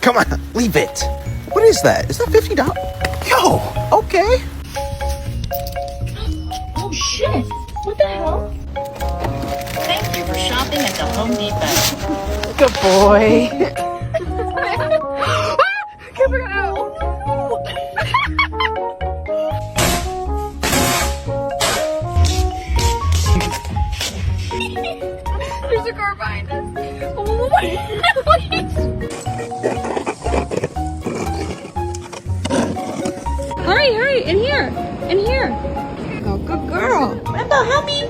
Come on, leave it. What is that? Is that $50? Yo, okay. Oh shit! What the hell? Thank you for shopping at the Home Depot. Good boy. Give her out. There's a car behind us. Oh my. Hurry, hurry, in here, in here. Oh, good girl. Brenda, help me!